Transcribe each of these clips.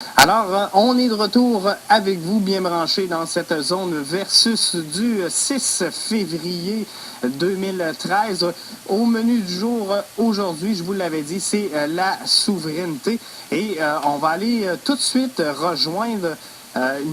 Alors, on est de retour avec vous, bien branchés dans cette zone versus du 6 février 2013. Au menu du jour aujourd'hui, je vous l'avais dit, c'est la souveraineté. Et on va aller tout de suite rejoindre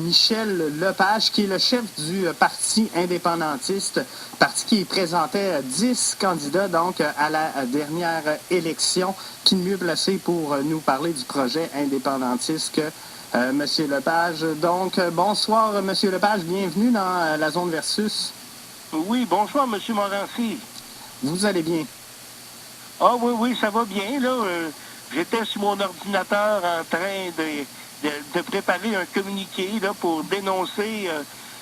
Michel Lepage, qui est le chef du Parti indépendantiste, parti qui présentait 10 candidats donc à la dernière élection. Qui est mieux placé pour nous parler du projet indépendantiste que M. Lepage. Donc, bonsoir, M. Lepage. Bienvenue dans la zone versus. Oui, bonsoir, M. Morancy. Vous allez bien? Ah oui, ça va bien, là. J'étais sur mon ordinateur en train de préparer un communiqué là, pour dénoncer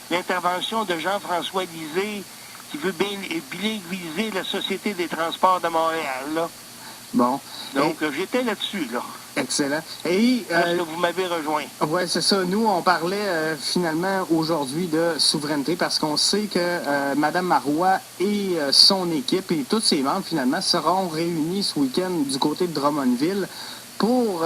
l'intervention de Jean-François Lisée qui veut bilinguiser la Société des transports de Montréal, là. Bon. Donc, j'étais là-dessus, là. Excellent. Et parce que vous m'avez rejoint. Oui, c'est ça. Nous, on parlait finalement aujourd'hui de souveraineté parce qu'on sait que Mme Marois et son équipe et tous ses membres, finalement, seront réunis ce week-end du côté de Drummondville pour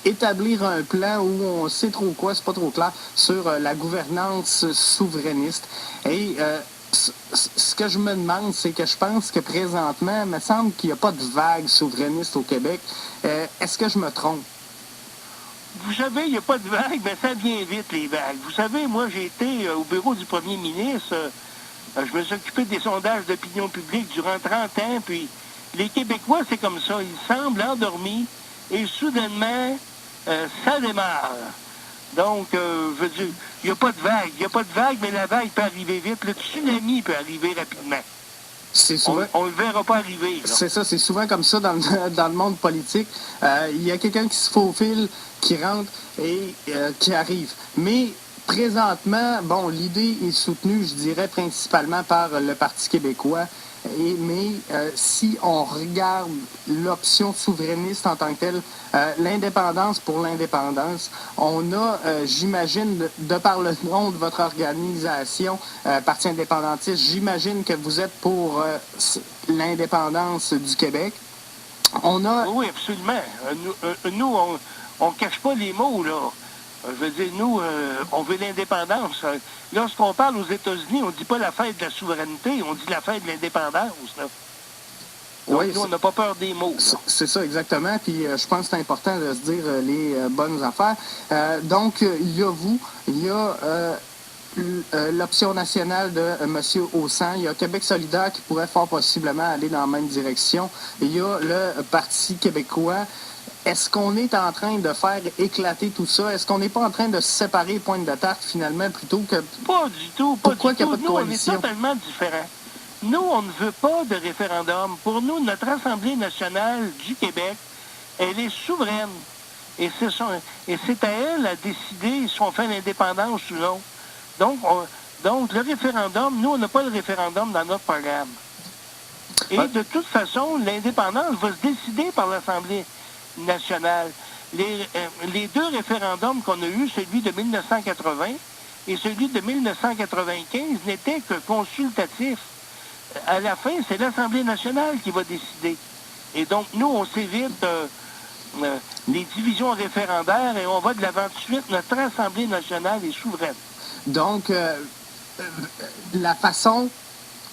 établir un plan où on sait trop quoi, c'est pas trop clair, sur la gouvernance souverainiste. Et ce que je me demande, c'est que je pense que présentement, il me semble qu'il n'y a pas de vague souverainiste au Québec. Est-ce que je me trompe? Vous savez, il n'y a pas de vague, mais ça vient vite, les vagues. Vous savez, moi, j'ai été au bureau du premier ministre. Je me suis occupé des sondages d'opinion publique durant 30 ans, puis les Québécois, c'est comme ça. Ils semblent endormis et soudainement, ça démarre. Donc, je veux dire, il n'y a pas de vague. Il n'y a pas de vague, mais la vague peut arriver vite. Le tsunami peut arriver rapidement. Souvent, on ne le verra pas arriver. C'est ça, c'est souvent comme ça dans le monde politique. Il y a quelqu'un qui se faufile, qui rentre et qui arrive. Mais présentement, bon, l'idée est soutenue, je dirais, principalement par le Parti québécois. Mais si on regarde l'option souverainiste en tant que telle, l'indépendance pour l'indépendance, on a, j'imagine, de par le nom de votre organisation, Parti indépendantiste, j'imagine que vous êtes pour l'indépendance du Québec. On a... Oui, absolument. Nous, on ne cache pas les mots, là. Je veux dire, nous, on veut l'indépendance. Lorsqu'on parle aux États-Unis, on ne dit pas la fête de la souveraineté, on dit la fête de l'indépendance, là. Donc, oui, nous, on n'a pas peur des mots. C'est ça, exactement. Puis je pense que c'est important de se dire les bonnes affaires. Donc, il y a vous, il y a l'option nationale de M. Aussan, il y a Québec solidaire qui pourrait fort possiblement aller dans la même direction. Il y a le Parti québécois. Est-ce qu'on est en train de faire éclater tout ça? Est-ce qu'on n'est pas en train de séparer les points de tarte finalement plutôt que... Pas du tout, pas Pourquoi du tout. Qu'il n'y a pas de nous, coalition? On est totalement différents. Nous, on ne veut pas de référendum. Pour nous, notre Assemblée nationale du Québec, elle est souveraine. Et c'est à elle à décider si on fait l'indépendance ou non. Donc, le référendum, nous, on n'a pas le référendum dans notre programme. Et de toute façon, l'indépendance va se décider par l'Assemblée nationale. Les deux référendums qu'on a eus, celui de 1980 et celui de 1995, n'étaient que consultatifs. À la fin, c'est l'Assemblée nationale qui va décider. Et donc, nous, on s'évite les divisions référendaires et on va de l'avant tout de suite. Notre Assemblée nationale est souveraine. Donc, la façon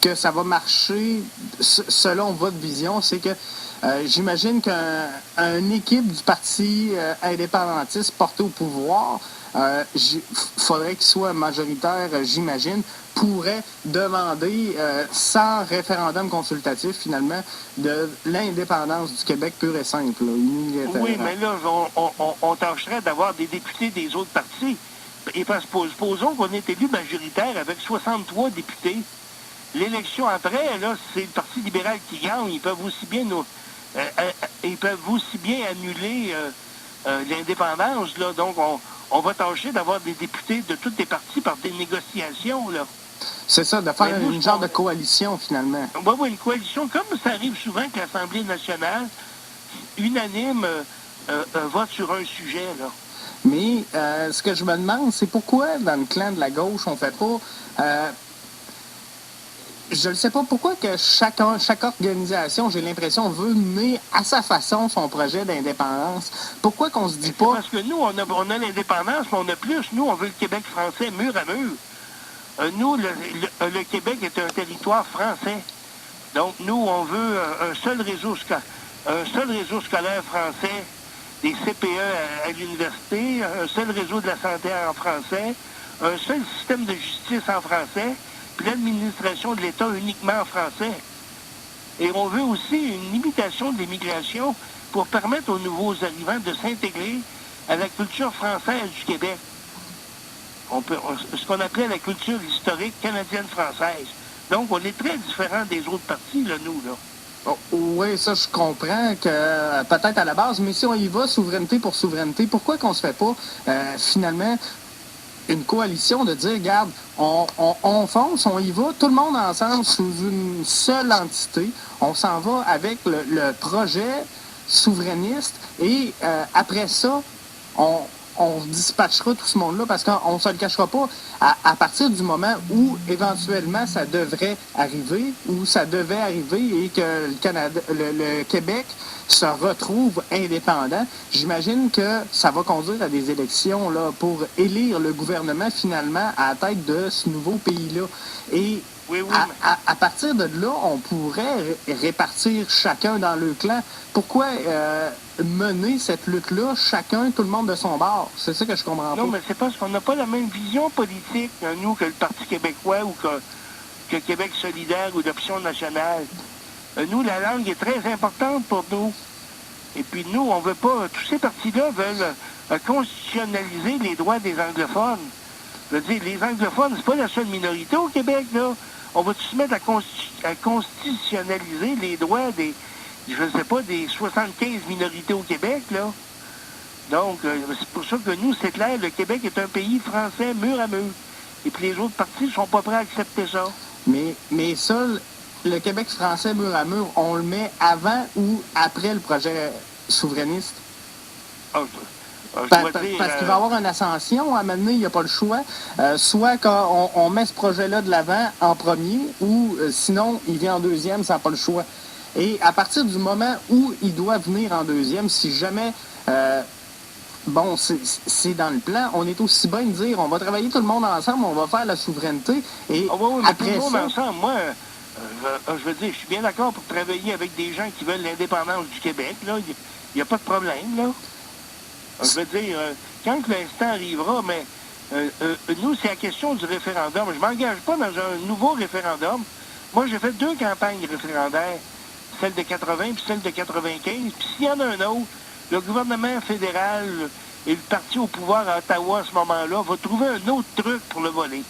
que ça va marcher, selon votre vision, c'est que j'imagine qu'une équipe du Parti indépendantiste porté au pouvoir, faudrait qu'il soit majoritaire, j'imagine, pourrait demander, sans référendum consultatif, finalement, de l'indépendance du Québec pure et simple. Oui, mais là, on tâcherait d'avoir des députés des autres partis. Et supposons qu'on est élu majoritaire avec 63 députés. L'élection après, là, c'est le Parti libéral qui gagne. Ils peuvent aussi bien annuler l'indépendance, là. Donc, on va tâcher d'avoir des députés de tous les partis par des négociations, là. C'est ça, de faire une genre de coalition, finalement. Oui, une coalition, comme ça arrive souvent que l'Assemblée nationale, unanime, vote sur un sujet, là. Mais ce que je me demande, c'est pourquoi dans le clan de la gauche, on fait pas... je ne sais pas pourquoi que chaque organisation, j'ai l'impression, veut mener à sa façon son projet d'indépendance. Pourquoi qu'on se dit pas... Parce que nous, on a l'indépendance, mais on a plus. Nous, on veut le Québec français mur à mur. Nous, le Québec est un territoire français. Donc, nous, on veut un seul réseau scolaire français, des CPE à l'université, un seul réseau de la santé en français, un seul système de justice en français, puis l'administration de l'État uniquement en français. Et on veut aussi une limitation de l'immigration pour permettre aux nouveaux arrivants de s'intégrer à la culture française du Québec. Ce qu'on appelait la culture historique canadienne-française. Donc, on est très différents des autres partis, là, nous, là. Oh, oui, ça, je comprends que peut-être à la base, mais si on y va souveraineté pour souveraineté, pourquoi qu'on se fait pas, finalement, une coalition de dire, regarde, on fonce, on y va, tout le monde ensemble sous une seule entité, on s'en va avec le projet souverainiste et après ça, on dispatchera tout ce monde-là parce qu'on ne se le cachera pas. À partir du moment où, éventuellement, ça devrait arriver, ou ça devait arriver et que le Québec se retrouve indépendant, j'imagine que ça va conduire à des élections là, pour élire le gouvernement finalement à la tête de ce nouveau pays-là. Et oui, à partir de là, on pourrait répartir chacun dans le clan. Pourquoi mener cette lutte-là, chacun, tout le monde de son bord? C'est ça que je comprends pas. Non, mais c'est parce qu'on n'a pas la même vision politique, nous, que le Parti québécois ou que Québec solidaire ou l'Option nationale. Nous, la langue est très importante pour nous. Et puis nous, on veut pas... Tous ces partis-là veulent constitutionnaliser les droits des anglophones. Je veux dire, les anglophones, c'est pas la seule minorité au Québec, là. On va se mettre à constitutionnaliser les droits des, je ne sais pas, des 75 minorités au Québec, là. Donc, c'est pour ça que nous, c'est clair, le Québec est un pays français mur à mur. Et puis les autres partis ne sont pas prêts à accepter ça. Mais ça, le Québec français mur à mur, on le met avant ou après le projet souverainiste? Parce qu'il va y avoir une ascension à mener, il n'y a pas le choix. Soit qu'on met ce projet-là de l'avant en premier, ou sinon, il vient en deuxième, ça n'a pas le choix. Et à partir du moment où il doit venir en deuxième, si jamais, bon, c'est dans le plan, on est aussi bien de dire, on va travailler tout le monde ensemble, on va faire la souveraineté. Et oui, après tout le monde ça, ensemble, moi, je veux dire, je suis bien d'accord pour travailler avec des gens qui veulent l'indépendance du Québec, là. Il n'y a pas de problème, là. Je veux dire, quand l'instant arrivera, mais nous, c'est la question du référendum. Je ne m'engage pas dans un nouveau référendum. Moi, j'ai fait 2 campagnes référendaires, celle de 80 puis celle de 95. Puis s'il y en a un autre, le gouvernement fédéral et le parti au pouvoir à Ottawa à ce moment-là va trouver un autre truc pour le voler.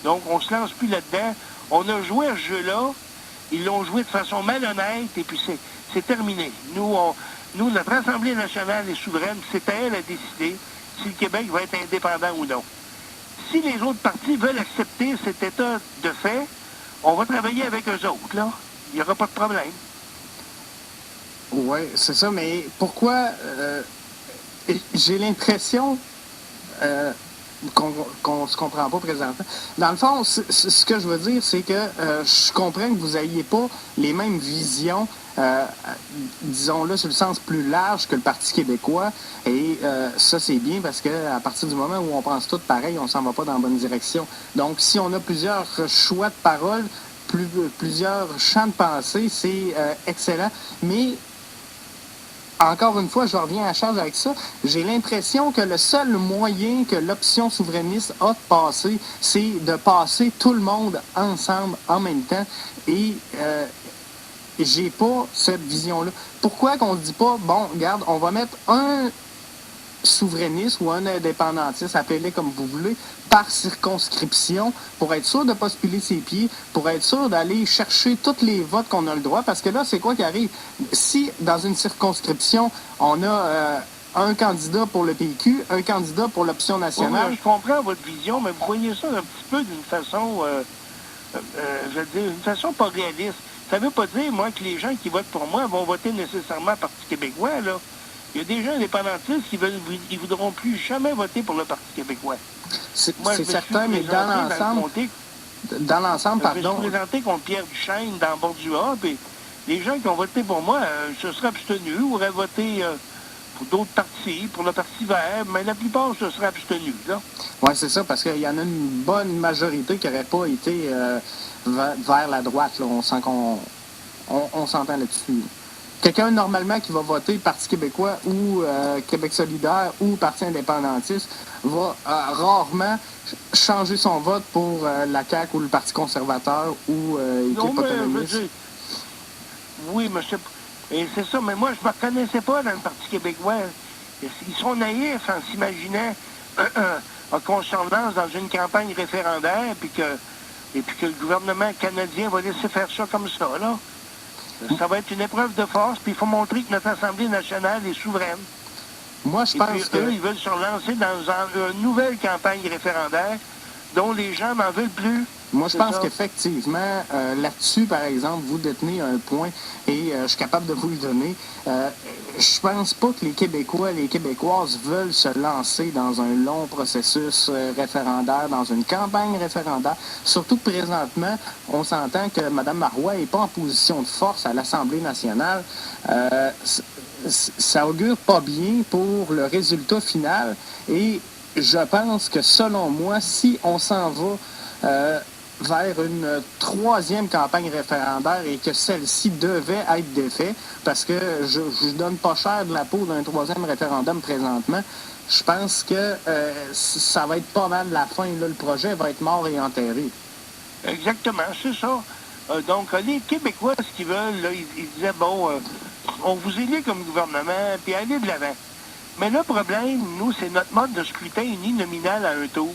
Donc, on ne se lance plus là-dedans. On a joué à ce jeu-là. Ils l'ont joué de façon malhonnête et puis c'est terminé. Nous, notre Assemblée nationale est souveraine, c'est à elle à décider si le Québec va être indépendant ou non. Si les autres partis veulent accepter cet état de fait, on va travailler avec eux autres, là. Il n'y aura pas de problème. Oui, c'est ça, mais pourquoi j'ai l'impression qu'on ne se comprend pas présentement. Dans le fond, ce que je veux dire, c'est que je comprends que vous n'ayez pas les mêmes visions, disons-le, sur le sens plus large que le Parti québécois. Et ça, c'est bien parce qu'à partir du moment où on pense tout pareil, on ne s'en va pas dans la bonne direction. Donc, si on a plusieurs choix de parole, plusieurs champs de pensée, c'est excellent. Mais encore une fois, je reviens à charge avec ça. J'ai l'impression que le seul moyen que l'option souverainiste a de passer, c'est de passer tout le monde ensemble en même temps. Et j'ai pas cette vision-là. Pourquoi qu'on se dit pas, bon, regarde, on va mettre un souverainiste ou un indépendantiste, appelez-les comme vous voulez, par circonscription, pour être sûr de ne pas se piler ses pieds, pour être sûr d'aller chercher tous les votes qu'on a le droit, parce que là, c'est quoi qui arrive? Si, dans une circonscription, on a un candidat pour le PQ, un candidat pour l'option nationale... Oui, je comprends votre vision, mais vous voyez ça un petit peu d'une façon, je veux dire, d'une façon pas réaliste. Ça ne veut pas dire, moi, que les gens qui votent pour moi vont voter nécessairement Parti québécois, là. Il y a des gens indépendantistes qui ne voudront plus jamais voter pour le Parti québécois. C'est certain, mais dans l'ensemble... dans l'ensemble, Je me pardon. suis présenté contre Pierre Duchesne dans Bordua, puis les gens qui ont voté pour moi se seraient abstenus ou auraient voté pour d'autres partis, pour le Parti vert, mais la plupart se seraient abstenus, là. Oui, c'est ça, parce qu'il y en a une bonne majorité qui n'aurait pas été vers la droite. Là. On sent on s'entend là-dessus. Quelqu'un, normalement, qui va voter Parti québécois ou Québec solidaire ou Parti indépendantiste va rarement changer son vote pour la CAQ ou le Parti conservateur ou Équipe autonomiste. Oui, monsieur. Et c'est ça, mais moi, je ne me reconnaissais pas dans le Parti québécois. Ils sont naïfs en s'imaginant qu'on se lance dans une campagne référendaire et puis que le gouvernement canadien va laisser faire ça comme ça, là. Ça va être une épreuve de force, puis il faut montrer que notre Assemblée nationale est souveraine. Moi, je pense que... eux, ils veulent se relancer dans une nouvelle campagne référendaire dont les gens n'en veulent plus. Moi, je pense qu'effectivement, là-dessus, par exemple, vous détenez un point et je suis capable de vous le donner. Je pense pas que les Québécois et les Québécoises veulent se lancer dans un long processus référendaire, dans une campagne référendaire. Surtout que présentement, on s'entend que Mme Marois n'est pas en position de force à l'Assemblée nationale. Ça augure pas bien pour le résultat final. Et je pense que, selon moi, si on s'en va vers une troisième campagne référendaire et que celle-ci devait être défaite, parce que je ne donne pas cher de la peau d'un troisième référendum présentement, je pense que ça va être pas mal la fin. Là, le projet va être mort et enterré. Exactement, c'est ça. Donc, les Québécois, ce qu'ils veulent, là, ils disaient, bon, on vous élit comme gouvernement, puis allez de l'avant. Mais le problème, nous, c'est notre mode de scrutin uninominal à un tour,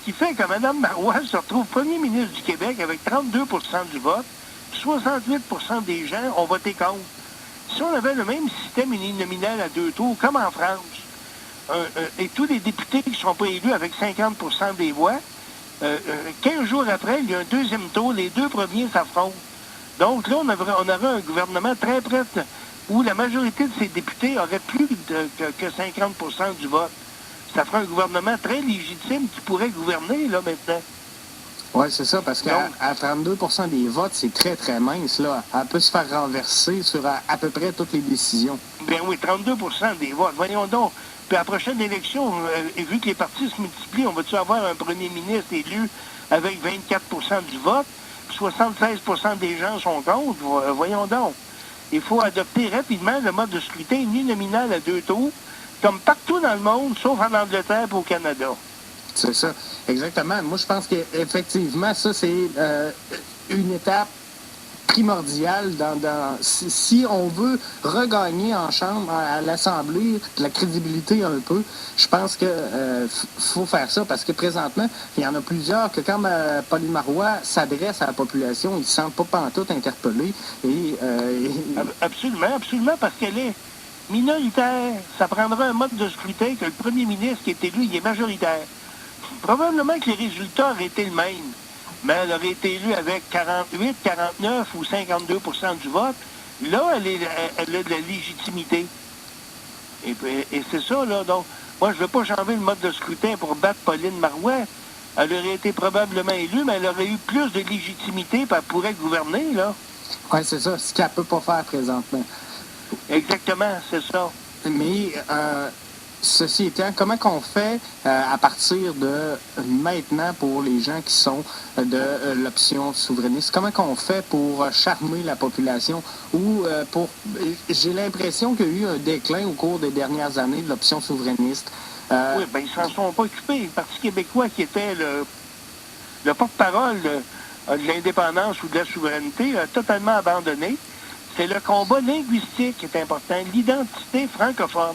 qui fait que Mme Marois se retrouve premier ministre du Québec avec 32 du vote, 68 des gens ont voté contre. Si on avait le même système uninominal à deux tours, comme en France, et tous les députés qui ne sont pas élus avec 50 des voix, 15 jours après, il y a un deuxième tour, les deux premiers s'affrontent. Donc là, on aurait un gouvernement très près où la majorité de ces députés aurait plus que 50 du vote. Ça ferait un gouvernement très légitime qui pourrait gouverner, là, maintenant. Oui, c'est ça, parce qu'à 32 des votes, c'est très, très mince, là. Elle peut se faire renverser sur à peu près toutes les décisions. Bien oui, 32 des votes. Voyons donc. Puis à la prochaine élection, vu que les partis se multiplient, on va-tu avoir un premier ministre élu avec 24 du vote, puis 76 des gens sont contre? Voyons donc. Il faut adopter rapidement le mode de scrutin uninominal à deux tours, comme partout dans le monde, sauf en Angleterre et au Canada. C'est ça, exactement. Moi, je pense qu'effectivement, ça, c'est une étape primordiale si on veut regagner en Chambre, à l'Assemblée, de la crédibilité un peu. Je pense que faut faire ça, parce que présentement, il y en a plusieurs que quand Pauline Marois s'adresse à la population, ils ne se sentent pas pantoute interpellés. Absolument, absolument, parce qu'elle est minoritaire. Ça prendra un mode de scrutin que le premier ministre qui est élu, il est majoritaire. Probablement que les résultats auraient été le même, mais elle aurait été élue avec 48, 49 ou 52 du vote. Là, elle a de la légitimité. Et c'est ça, là. Donc, moi, je ne veux pas changer le mode de scrutin pour battre Pauline Marois. Elle aurait été probablement élue, mais elle aurait eu plus de légitimité, puis elle pourrait gouverner, là. Oui, c'est ça, ce qu'elle ne peut pas faire présentement. Exactement, c'est ça. Mais, ceci étant, comment qu'on fait à partir de maintenant pour les gens qui sont de l'option souverainiste? Comment qu'on fait pour charmer la population? Ou j'ai l'impression qu'il y a eu un déclin au cours des dernières années de l'option souverainiste. Oui, bien, ils s'en sont pas occupés. Le Parti québécois, qui était le porte-parole de l'indépendance ou de la souveraineté, a totalement abandonné. C'est le combat linguistique qui est important, l'identité francophone.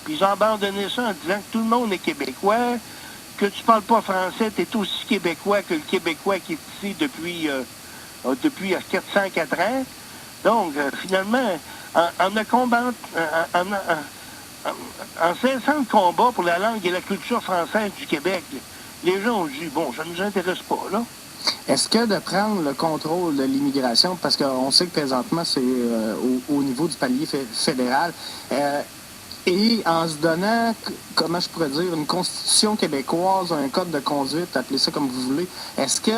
Puis ils ont abandonné ça en disant que tout le monde est québécois, que tu parles pas français, tu es aussi québécois que le Québécois qui est ici depuis 404 ans. Donc, finalement, en cessant le combat pour la langue et la culture française du Québec, les gens ont dit, bon, ça ne nous intéresse pas, là. Est-ce que de prendre le contrôle de l'immigration, parce qu'on sait que présentement, c'est au niveau du palier fédéral, Et en se donnant, comment je pourrais dire, une constitution québécoise, un code de conduite, appelez ça comme vous voulez, est-ce que,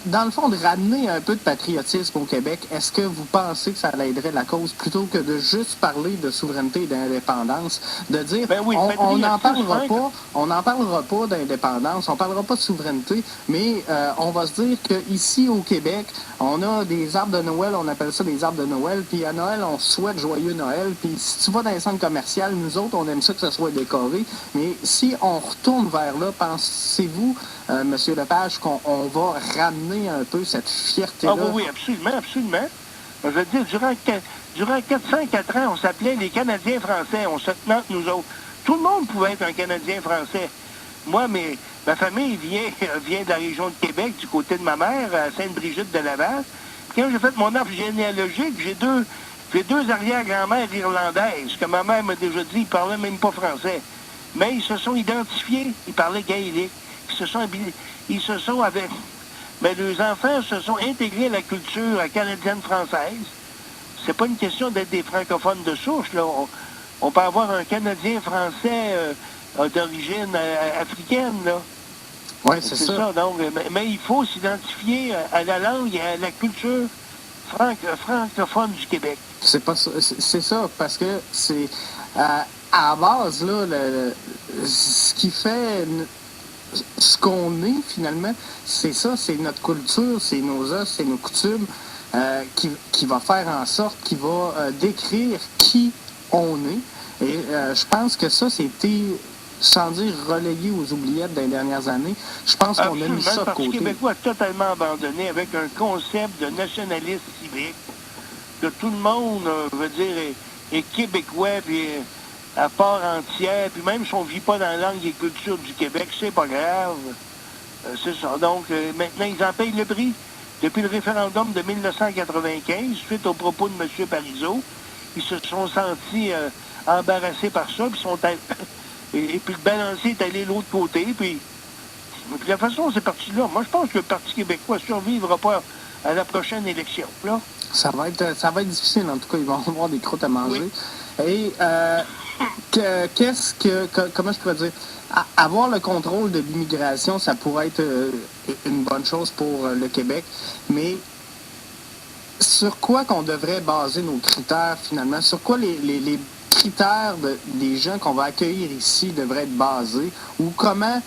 dans le fond, de ramener un peu de patriotisme au Québec, est-ce que vous pensez que ça aiderait la cause plutôt que de juste parler de souveraineté et d'indépendance, de dire, Ben oui, on n'en parlera patriotisme, pas, on n'en parlera pas d'indépendance, on parlera pas de souveraineté, mais on va se dire qu'ici au Québec, on a des arbres de Noël, on appelle ça des arbres de Noël, puis à Noël, on souhaite joyeux Noël, puis si tu vas dans les centres commerciaux, nous autres, on aime ça que ça soit décoré, mais si on retourne vers là, pensez-vous, Monsieur Lepage, qu'on va ramener un peu cette fierté-là? Ah oui, absolument, absolument. Je veux dire, durant 404 ans, on s'appelait les Canadiens français, on se tenait entre nous autres. Tout le monde pouvait être un Canadien français. Moi, ma famille vient de la région de Québec, du côté de ma mère, à Sainte-Brigitte de Laval. Puis quand j'ai fait mon arbre généalogique, j'ai deux arrière-grand-mères irlandaises, que ma mère m'a déjà dit, ils parlaient même pas français. Mais ils se sont identifiés, ils parlaient gaélique. Ils se sont avec... Mais les enfants se sont intégrés à la culture canadienne-française. C'est pas une question d'être des francophones de souche, là. On peut avoir un Canadien français d'origine africaine, là. Oui, c'est ça. Donc, mais il faut s'identifier à la langue et à la culture francophone du Québec. C'est ça, parce que c'est à la base, là, ce qui fait ce qu'on est finalement, c'est ça, c'est notre culture, c'est nos os, c'est nos coutumes qui va faire en sorte, qui va décrire qui on est. Et je pense que ça, c'était, sans dire relégué aux oubliettes des dernières années, je pense qu'on a mis ça de côté. Le Parti québécois a totalement abandonné avec un concept de nationalisme civique, que tout le monde, veut dire, est québécois, puis à part entière, puis même si on ne vit pas dans la langue et culture du Québec, c'est pas grave. C'est ça. Donc, maintenant, ils en payent le prix. Depuis le référendum de 1995, suite aux propos de M. Parizeau, ils se sont sentis embarrassés par ça, puis et puis le balancier est allé de l'autre côté, puis de la façon, c'est parti là. Moi, je pense que le Parti québécois ne survivra pas à la prochaine élection, là. Ça va être difficile, en tout cas, ils vont avoir des croûtes à manger. Oui. Et comment je pourrais dire, avoir le contrôle de l'immigration, ça pourrait être une bonne chose pour le Québec, mais sur quoi qu'on devrait baser nos critères finalement? Sur quoi les critères des gens qu'on va accueillir ici devraient être basés? Ou comment,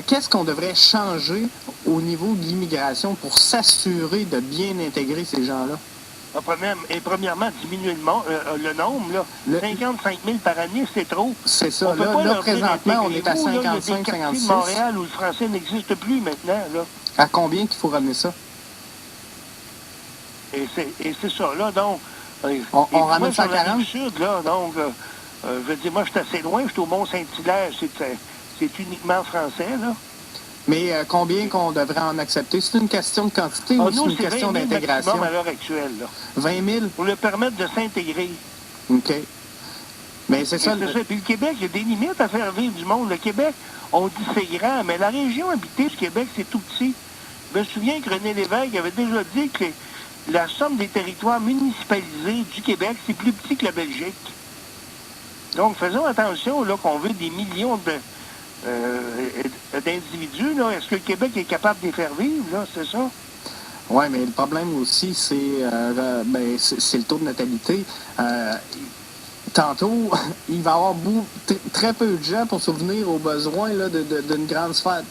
qu'est-ce qu'on devrait changer au niveau de l'immigration pour s'assurer de bien intégrer ces gens-là? Premièrement, diminuer le nombre. Là. 55 000 par année, c'est trop. C'est ça. Là présentement, on est à 55, 56. Il y a des quartiers de Montréal où le français n'existe plus maintenant. Là. À combien qu'il faut ramener ça? Et c'est ça. Là, donc, on ramène ça à 40? Sud, là, donc, je veux dire, moi, je suis assez loin. Je suis au Mont-Saint-Hilaire. C'est uniquement français, là. Mais combien qu'on devrait en accepter? C'est une question de quantité ou c'est une question d'intégration? À l'heure actuelle. Là. 20 000? Pour le permettre de s'intégrer. OK. Mais c'est ça. Puis le Québec, il y a des limites à faire vivre du monde. Le Québec, on dit c'est grand, mais la région habitée du Québec, c'est tout petit. Je me souviens que René Lévesque avait déjà dit que la somme des territoires municipalisés du Québec, c'est plus petit que la Belgique. Donc, faisons attention là qu'on veut des millions d'individus. Est-ce que le Québec est capable de les faire vivre? Là, c'est ça? Oui, mais le problème aussi, c'est le taux de natalité. Tantôt, il va y avoir très peu de gens pour souvenir aux besoins là, d'une grande sphère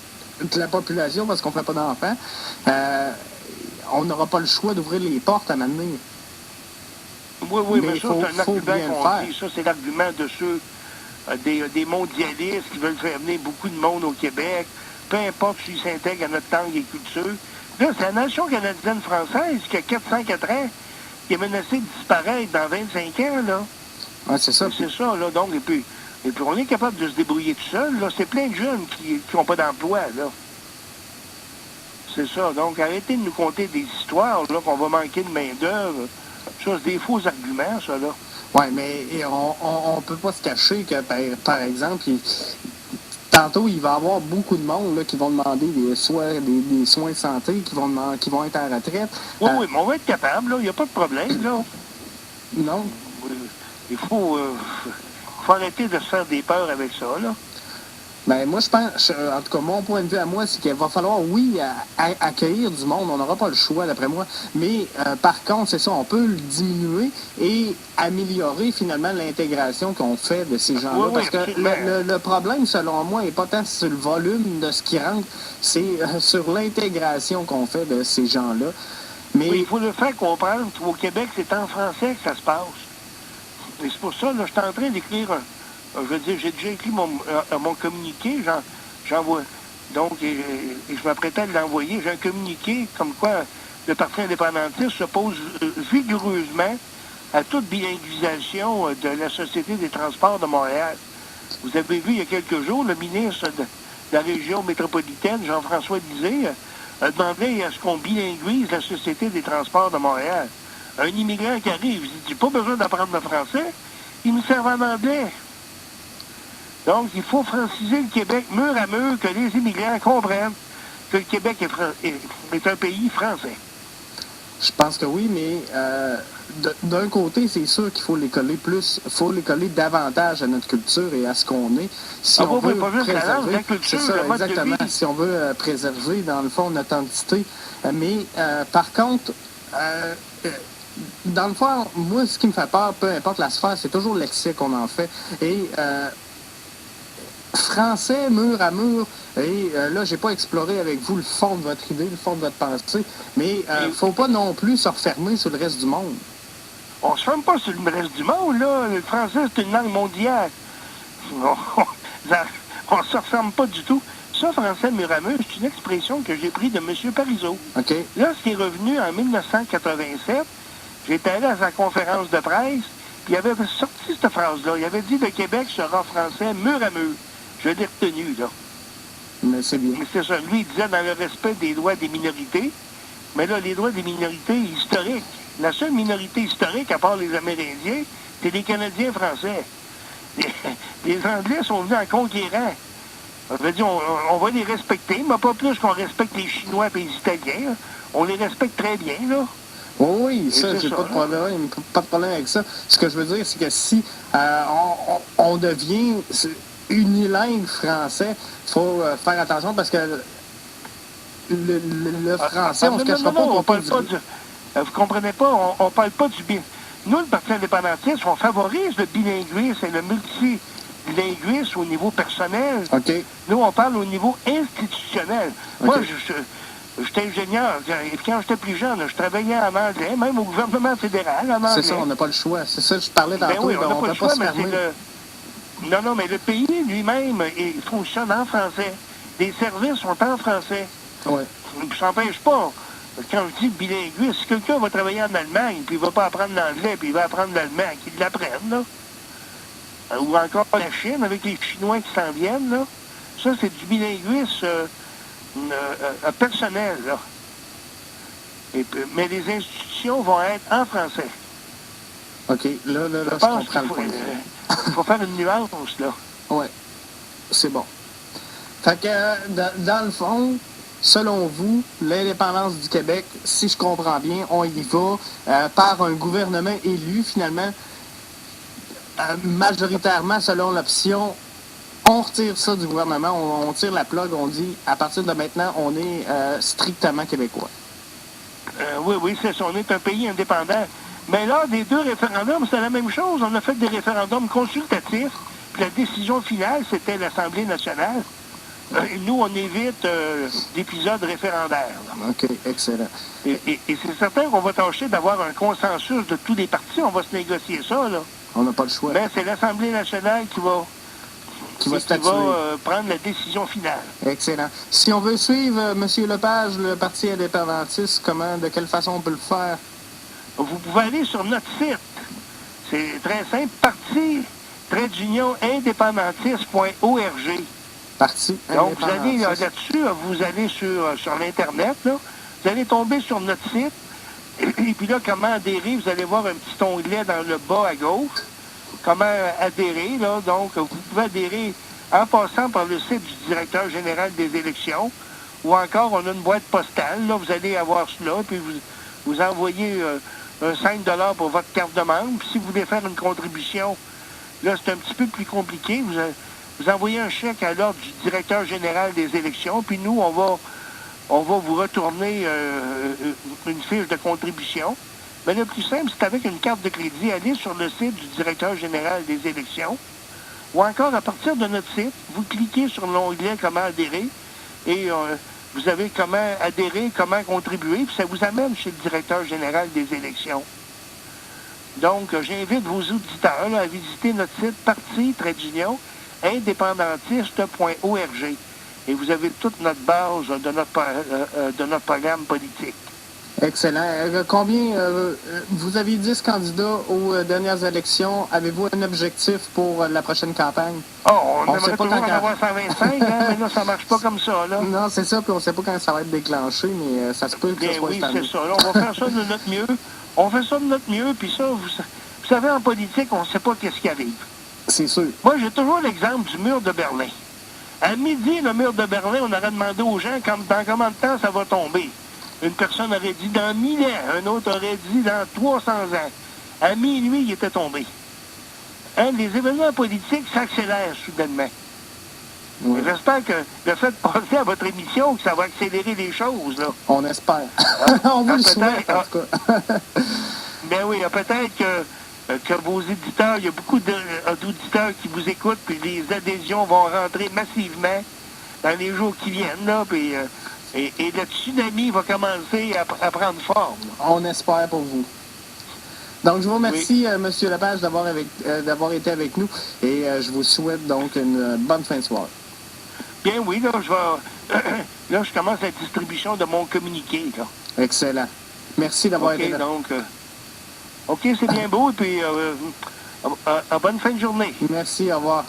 de la population parce qu'on ne fait pas d'enfants. On n'aura pas le choix d'ouvrir les portes à m'amener. Oui, mais ça, c'est un argument qu'on dit. Ça, c'est l'argument de ceux, des mondialistes qui veulent faire venir beaucoup de monde au Québec, peu importe s'ils s'intègrent à notre langue et culture. Là, c'est la nation canadienne-française qui a 404 ans, qui est menacée de disparaître dans 25 ans, là. Oui, c'est ça. C'est ça, là. Donc, et puis, on est capable de se débrouiller tout seul, là. C'est plein de jeunes qui n'ont pas d'emploi, là. C'est ça. Donc, arrêtez de nous conter des histoires, là, qu'on va manquer de main-d'œuvre. Ça, c'est des faux arguments, ça, là. Oui, mais on ne peut pas se cacher que, par exemple, tantôt, il va y avoir beaucoup de monde là, qui vont demander des soins de santé, qui vont être à la retraite. Oui, mais on va être capable, là. Il n'y a pas de problème, là. Non. Il faut faut arrêter de se faire des peurs avec ça, là. Ben, moi, je pense, en tout cas, mon point de vue à moi, c'est qu'il va falloir, oui, accueillir du monde. On n'aura pas le choix, d'après moi. Mais, par contre, c'est ça, on peut le diminuer et améliorer, finalement, l'intégration qu'on fait de ces gens-là. Oui, Parce que absolument. le problème, selon moi, n'est pas tant sur le volume de ce qui rentre, c'est sur l'intégration qu'on fait de ces gens-là. Mais... Oui, il faut le faire comprendre qu'au Québec, c'est en français que ça se passe. Et c'est pour ça, là, je suis en train d'écrire je veux dire, j'ai déjà écrit mon communiqué, j'envoie. Donc, et je m'apprêtais à l'envoyer. J'ai un communiqué comme quoi le Parti indépendantiste s'oppose vigoureusement à toute bilinguisation de la Société des transports de Montréal. Vous avez vu il y a quelques jours, le ministre de la région métropolitaine, Jean-François Lisée, a demandé à ce qu'on bilinguise la Société des transports de Montréal. Un immigrant qui arrive, il dit, pas besoin d'apprendre le français, il me sert en anglais. Donc, il faut franciser le Québec mur à mur, que les immigrants comprennent que le Québec est un pays français. Je pense que oui, mais d'un côté, c'est sûr qu'il faut les coller plus, faut les coller davantage à notre culture et à ce qu'on est. Si on veut préserver, la culture, c'est ça, le mode exactement. de vie. Si on veut préserver, dans le fond, notre identité. Mais par contre, dans le fond, moi, ce qui me fait peur, peu importe la sphère, c'est toujours l'excès qu'on en fait. Et français, mur à mur, et là, j'ai pas exploré avec vous le fond de votre idée, le fond de votre pensée, mais faut pas non plus se refermer sur le reste du monde. On se ferme pas sur le reste du monde, là. Le français, c'est une langue mondiale. On ne se referme pas du tout. Ça, français mur à mur, c'est une expression que j'ai prise de M. Parizeau. OK. Lorsqu'il est revenu en 1987, j'étais allé à sa conférence de presse, puis il avait sorti cette phrase-là. Il avait dit « Le Québec sera français mur à mur ». Je l'ai retenu, là. Mais c'est bien. Mais c'est ça. Lui, il disait dans le respect des droits des minorités. Mais là, les droits des minorités historiques. La seule minorité historique, à part les Amérindiens, c'est les Canadiens français. Les Anglais sont venus en conquérant. On veut dire, on va les respecter, mais pas plus qu'on respecte les Chinois et les Italiens. Là. On les respecte très bien, là. Oui, ça, j'ai pas de problème. Pas de problème avec ça. Ce que je veux dire, c'est que si on devient unilingue français, il faut faire attention parce que le français, on ne se cachera pas qu'on parle pas du... Vous comprenez pas, on parle pas du bien. Nous, le Parti indépendantiste, on favorise le bilinguisme et le multilinguisme au niveau personnel. OK. Nous, on parle au niveau institutionnel. Okay. Moi, j'étais ingénieur. Et quand j'étais plus jeune, je travaillais en anglais, même au gouvernement fédéral en anglais. C'est ça, on n'a pas le choix. C'est ça, je parlais tantôt. Oui, on n'a pas le choix, se fermer. Non, mais le pays lui-même, il fonctionne en français. Les services sont en français. Oui. Ça n'empêche pas. Quand je dis bilinguisme, si quelqu'un va travailler en Allemagne, puis il ne va pas apprendre l'anglais, puis il va apprendre l'allemand, qu'il l'apprenne, là. Ou encore la Chine, avec les Chinois qui s'en viennent, là. Ça, c'est du bilinguisme personnel, là. Mais les institutions vont être en français. OK. Là, je comprends le point. Il faut faire une nuance, là. Oui. C'est bon. Fait que, dans le fond, selon vous, l'indépendance du Québec, si je comprends bien, on y va par un gouvernement élu, finalement, majoritairement selon l'option, on retire ça du gouvernement, on tire la plug, on dit, à partir de maintenant, on est strictement québécois. Oui, c'est ça, on est un pays indépendant. Mais lors des deux référendums, c'était la même chose. On a fait des référendums consultatifs, puis la décision finale, c'était l'Assemblée nationale. Nous, on évite d'épisodes référendaires. Là. OK, excellent. Et c'est certain qu'on va tâcher d'avoir un consensus de tous les partis. On va se négocier ça, là. On n'a pas le choix. Mais c'est l'Assemblée nationale qui va prendre la décision finale. Excellent. Si on veut suivre M. Lepage, le Parti indépendantiste, de quelle façon on peut le faire? Vous pouvez aller sur notre site. C'est très simple. Parti-indépendantiste.org. Parti. Donc, vous allez là-dessus, vous allez sur l'Internet, là, vous allez tomber sur notre site, et puis là, comment adhérer, vous allez voir un petit onglet dans le bas à gauche, comment adhérer, là, donc, vous pouvez adhérer en passant par le site du directeur général des élections, ou encore, on a une boîte postale, là, vous allez avoir cela, puis vous envoyez un 5 $ pour votre carte de membre, puis si vous voulez faire une contribution Là, c'est un petit peu plus compliqué. Vous envoyez un chèque à l'ordre du directeur général des élections, puis nous, on va vous retourner une fiche de contribution. Mais le plus simple, c'est avec une carte de crédit. Allez sur le site du directeur général des élections, ou encore à partir de notre site, vous cliquez sur l'onglet « Comment adhérer » et vous avez comment adhérer, comment contribuer, puis ça vous amène chez le directeur général des élections. Donc, j'invite vos auditeurs là, à visiter notre site parti-indépendantiste.org et vous avez toute notre base de notre programme politique. Excellent. Vous avez 10 candidats aux dernières élections. Avez-vous un objectif pour la prochaine campagne? On aimerait toujours en avoir 125, hein, mais là, ça marche pas comme ça. Là. Non, c'est ça, puis on ne sait pas quand ça va être déclenché, mais ça se peut que ce soit oui, c'est ça. Là, on va faire ça de notre mieux. On fait ça de notre mieux, puis ça, vous savez, en politique, on ne sait pas qu'est-ce qui arrive. C'est sûr. Moi, j'ai toujours l'exemple du mur de Berlin. À midi, le mur de Berlin, on aurait demandé aux gens dans combien de temps ça va tomber. Une personne aurait dit dans 1000 ans, un autre aurait dit dans 300 ans. À minuit, il était tombé. Hein, les événements politiques s'accélèrent soudainement. Oui. J'espère que le fait de passer à votre émission, que ça va accélérer les choses. Là. On espère. On vous le souhaite, en tout cas. Ben oui, peut-être que vos éditeurs, il y a beaucoup d'auditeurs qui vous écoutent, puis les adhésions vont rentrer massivement dans les jours qui viennent, là, puis... Et le tsunami va commencer à prendre forme. On espère pour vous. Donc, je vous remercie, M. Lepage, d'avoir été avec nous et je vous souhaite donc une bonne fin de soirée. Bien oui, là, je commence la distribution de mon communiqué. Là. Excellent. Merci d'avoir été là. Donc, OK, c'est bien beau, et puis bonne fin de journée. Merci, au revoir.